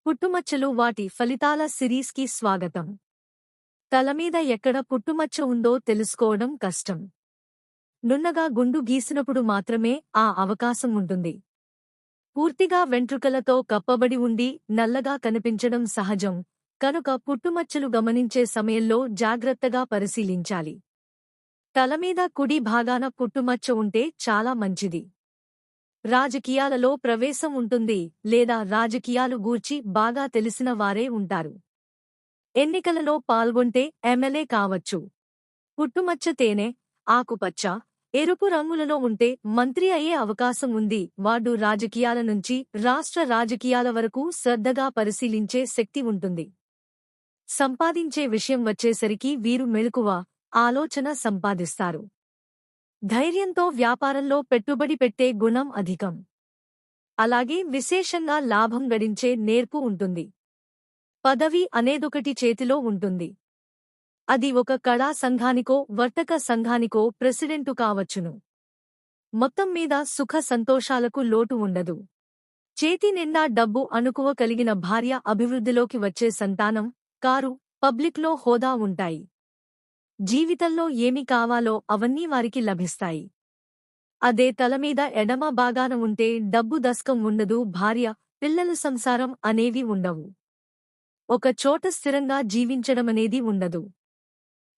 పుట్టుమచ్చలు వాటి ఫలితాల సిరీస్కి స్వాగతం. తలమీద ఎక్కడ పుట్టుమచ్చ ఉందో తెలుసుకోవడం కష్టం. నున్నగా గుండు గీసినప్పుడు మాత్రమే ఆ అవకాశం ఉంటుంది. పూర్తిగా వెంట్రుకలతో కప్పబడి ఉండి నల్లగా కనిపించడం సహజం, కనుక పుట్టుమచ్చలు గమనించే సమయంలో జాగ్రత్తగా పరిశీలించాలి. తలమీద కుడి భాగాన పుట్టుమచ్చ ఉంటే చాలా మంచిది. రాజకీయాలలో ప్రవేశం ఉంటుంది లేదా రాజకీయాలు గూర్చి బాగా తెలిసిన వారే ఉంటారు. ఎన్నికలలో పాల్గొంటే ఎమ్మెల్యే కావచ్చు. పుట్టుమచ్చ తేనె, ఆకుపచ్చ, ఎరుపు రంగులలో ఉంటే మంత్రి అయ్యే అవకాశం ఉంది. వార్డు రాజకీయాల నుంచి రాష్ట్ర రాజకీయాల వరకు శ్రద్ధగా పరిశీలించే శక్తి ఉంటుంది. సంపాదించే విషయం వచ్చేసరికి వీరు మెలకువ, ఆలోచన సంపాదిస్తారు. ధైర్యంతో వ్యాపారంలో పెట్టుబడి పెట్టే గుణం అధికం. అలాగే విశేషంగా లాభం గడించే నేర్పు ఉంటుంది. పదవి అనేదొకటి చేతిలో ఉంటుంది. అది ఒక కళా సంఘానికో వర్తక సంఘానికో ప్రెసిడెంటు కావచ్చును. మొత్తం మీద సుఖ సంతోషాలకు లోటు ఉండదు. చేతి నిండా డబ్బు, అణుకువ కలిగిన భార్య, అభివృద్ధిలోకి వచ్చే సంతానం, కారు, పబ్లిక్లో హోదా ఉంటాయి. జీవితంలో ఏమి కావాలో అవన్నీ వారికి లభిస్తాయి. అదే తలమీద ఎడమ భాగాన ఉంటే డబ్బు దస్కం ఉండదు, భార్య, పిల్లల సంసారం అనేవి ఉండవు. ఒక చోట స్థిరంగా జీవించడమనేది ఉండదు.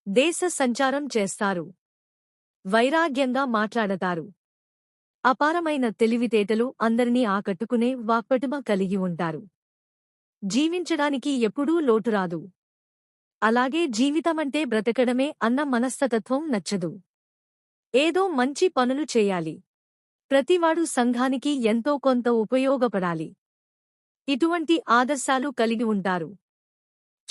దేశ సంచారం చేస్తారు. వైరాగ్యంగా మాట్లాడతారు. అపారమైన తెలివితేటలు, అందరినీ ఆకట్టుకునే వాక్పటిమ కలిగి ఉంటారు. జీవించడానికి ఎప్పుడూ లోటురాదు. అలాగే జీవితమంటే బ్రతకడమే అన్న మనస్తత్వం నచ్చదు. ఏదో మంచి పనులు చేయాలి. ప్రతివాడు సంఘానికి ఎంతో కొంత ఉపయోగపడాలి. ఇటువంటి ఆదర్శాలు కలిగి ఉంటారు.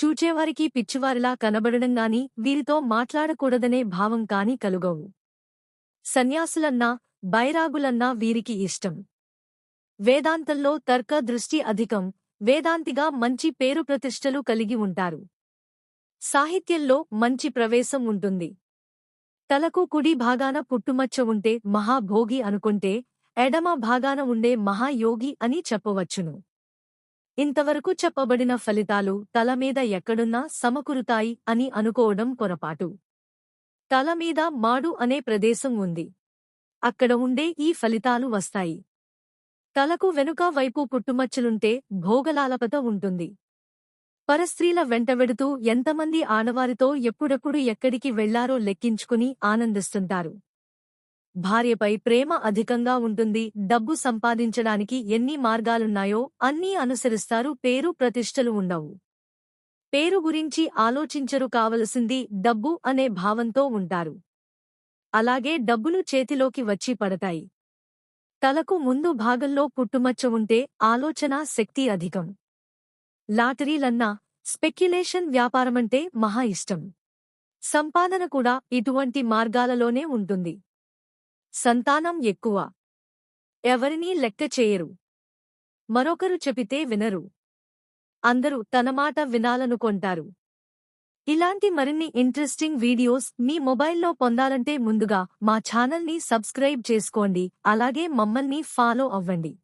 చూచేవారికి పిచ్చివారిలా కనబడడంగాని వీరితో మాట్లాడకూడదనే భావం కాని కలుగవు. సన్యాసులన్నా బైరాగులన్నా వీరికి ఇష్టం. వేదాంతంలో తర్క దృష్టి అధికం. వేదాంతిగా మంచి పేరు ప్రతిష్టలు కలిగి ఉంటారు. సాహిత్యంలో మంచి ప్రవేశం ఉంటుంది. తలకు కుడి భాగాన పుట్టుమచ్చ ఉంటే మహాభోగి అనుకుంటే ఎడమ భాగాన ఉండే మహాయోగి అని చెప్పవచ్చును. ఇంతవరకు చెప్పబడిన ఫలితాలు తలమీద ఎక్కడున్నా సమకూరుతాయి అని అనుకోవడం పొరపాటు. తలమీద మాడు అనే ప్రదేశం ఉంది. అక్కడ ఉండే ఈ ఫలితాలు వస్తాయి. తలకు వెనుక వైపు పుట్టుమచ్చలుంటే భోగలాలపత ఉంటుంది. పరస్త్రీల వెంటవెడుతూ ఎంతమంది ఆడవారితో ఎప్పుడెప్పుడు ఎక్కడికి వెళ్లారో లెక్కించుకుని ఆనందిస్తుంటారు. భార్యపై ప్రేమ అధికంగా ఉంటుంది. డబ్బు సంపాదించడానికి ఎన్ని మార్గాలున్నాయో అన్నీ అనుసరిస్తారు. పేరు ప్రతిష్టలు ఉండవు. పేరు గురించి ఆలోచించరు, కావలసింది డబ్బు అనే భావంతో ఉంటారు. అలాగే డబ్బులు చేతిలోకి వచ్చి పడతాయి. తలకు ముందు భాగంలో పుట్టుమచ్చ ఉంటే ఆలోచనా శక్తి అధికం. లాటరీలన్నా, స్పెక్యులేషన్ వ్యాపారమంటే మహా ఇష్టం. సంపాదన కూడా ఇటువంటి మార్గాలలోనే ఉంటుంది. సంతానం ఎక్కువ. ఎవరినీ లెక్క చేయరు. మరొకరు చెబితే వినరు. అందరూ తన మాట వినాలనుకొంటారు. ఇలాంటి మరిన్ని ఇంట్రెస్టింగ్ వీడియోస్ మీ మొబైల్లో పొందాలంటే ముందుగా మా ఛానల్ని సబ్స్క్రైబ్ చేసుకోండి. అలాగే మమ్మల్ని ఫాలో అవ్వండి.